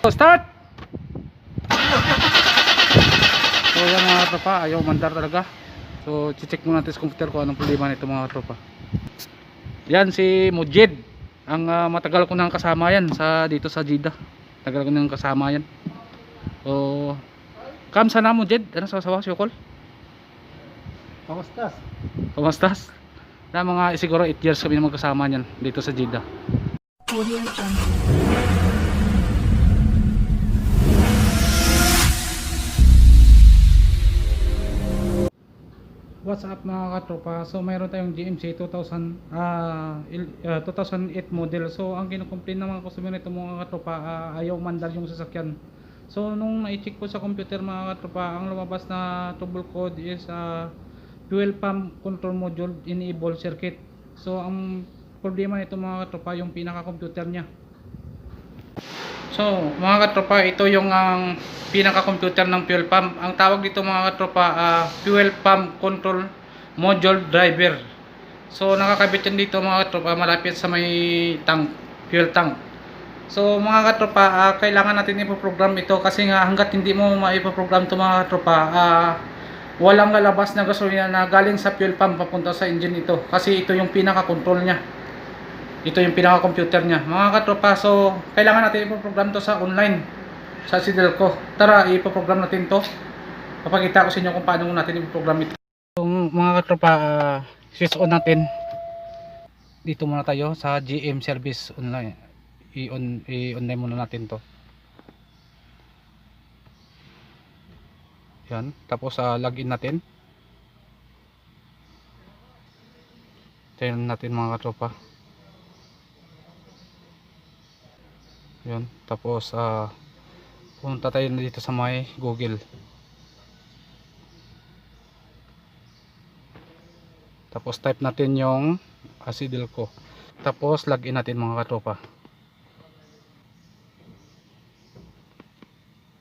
Start! So yan mga tropa, ayaw mandar talaga. So check muna natin sa computer ko anong problema nito mga tropa. Yan si Mujid. Ang matagal ko nang kasama yan dito sa Jeddah. Tagal ko nang kasama yan. So kamsa na Mujid, ano sasawa Syukol? Kamustas? Kumastas? Na mga siguro 8 years kami magkasama niyan dito sa Jeddah. Audio Jungle. What's up mga katropa? So mayroon tayong GMC 2008 model. So ang kinukomplain ng mga customer nito mga katropa, ayaw mandar yung sasakyan. So nung na-check ko sa computer mga katropa, ang lumabas na trouble code is fuel pump control module enable circuit. So ang problema nito mga katropa yung pinaka-computer niya. So mga katropa, ito yung ang pinaka-computer ng fuel pump. Ang tawag dito mga katropa, fuel pump control module driver. So nakakabit yan dito mga katropa, malapit sa may tank, fuel tank. So mga katropa, kailangan natin ipoprogram ito kasi nga hanggat hindi mo maipoprogram ito mga katropa, walang lalabas na gasolina na galing sa fuel pump papunta sa engine ito. Kasi ito yung pinaka-control niya. Ito yung pinaka-computer niya mga katropa. So kailangan natin ipoprogram to sa online sa Sidelco. Tara, ipoprogram natin to. Papakita ko sa inyo kung paano natin ipoprogram ito. So mga katropa, switch on natin. Dito muna tayo sa GM service online. I-online muna natin to. Yan, tapos login natin. Tingnan natin mga katropa. Yun, tapos punta tayo na dito sa may Google. Tapos type natin yung Sidelco. Tapos login natin mga katropa.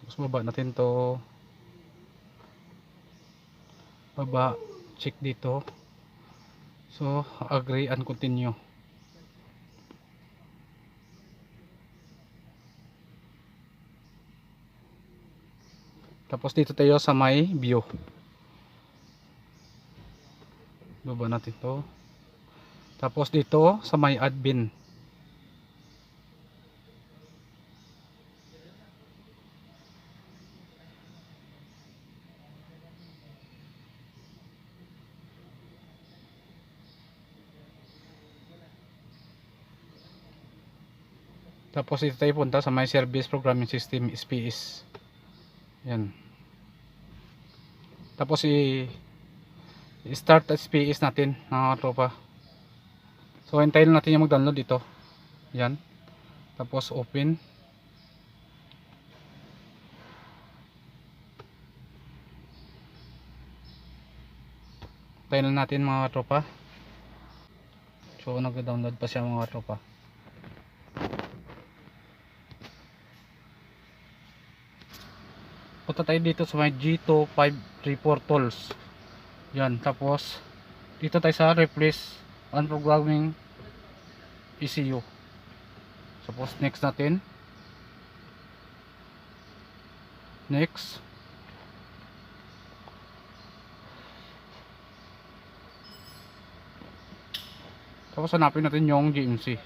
Tapos baba natin to. Baba, check dito. So agree and continue. Tapos dito tayo sa may view. Baba natin to. Tapos dito sa may admin. Tapos dito tayo punta sa may service programming system SPS. Yan. Tapos i-start SPS natin mga tropa. So hintayin natin yung mag-download dito. Yan. Tapos open. Hintayin natin mga tropa. So nag-download pa siya mga tropa. Punta tayo dito sa may G253 tools. Yan, tapos dito tayo sa replace and programming ECU. Tapos next natin. Next. Tapos hanapin natin yung GMC.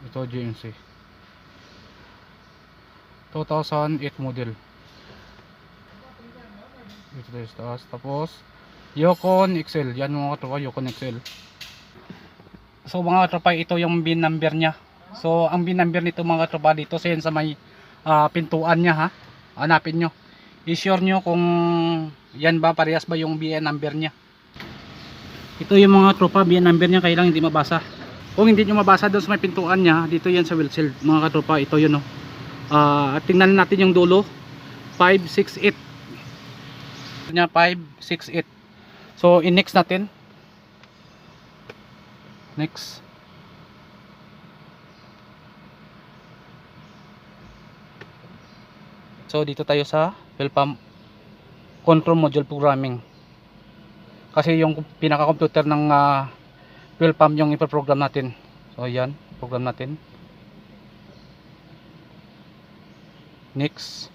Ito GMC 2008 model. Ito tayo sa taas. Tapos Yukon XL. Yan mga katropa, Yukon XL. So mga katropa, ito yung VIN number nya. So ang VIN number nito mga katropa, dito sa yan sa may pintuan nya ha. Hanapin nyo. I-sure nyo kung yan ba, parehas ba yung VIN number nya. Ito yung mga tropa, VIN number nya, kailangan hindi mabasa. Kung hindi nyo mabasa doon sa may pintuan nya, dito yan sa wheel seal mga katropa. Ito yun oh. Tingnan natin yung dulo. 568 nya, 568. So in-next natin. Next. So dito tayo sa fuel pump control module programming. Kasi yung pinaka-computer ng fuel pump yung ipo-program natin. So yan, program natin. Next.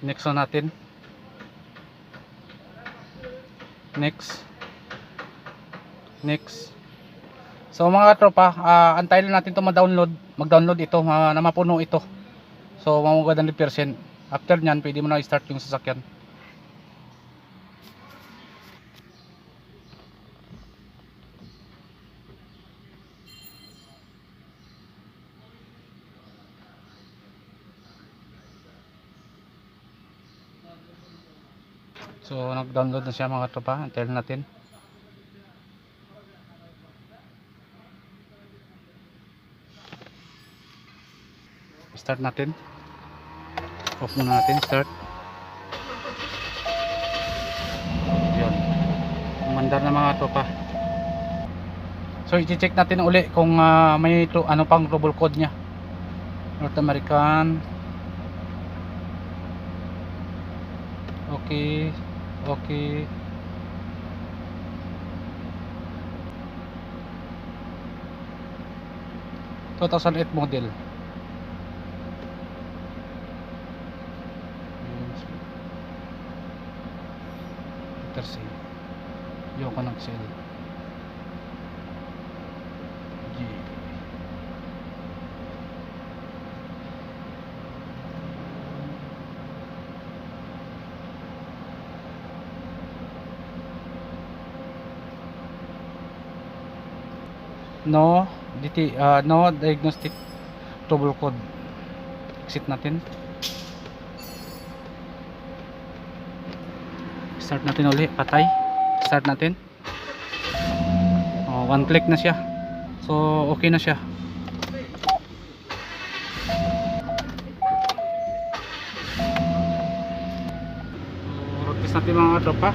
Next na natin. Next. So mga tropa, antayin lang natin to mag-download ito, na mapuno ito. So mamugad ng 100%. After nyan, pwede mo na i-start yung sasakyan. So nag-download na siya mga tropa, antayin natin. Start natin. Off muna natin, start. Yun. Umandar na mga tropa. So i-check natin uli kung may ano pang global code niya. North American. Okay. 2008 model. Tersi. Yoko nag-sell. G. No diagnostic trouble code. Exit natin. Start natin ulit, patay. Start natin. One click na siya. So okay na siya. Road test natin mga tropa.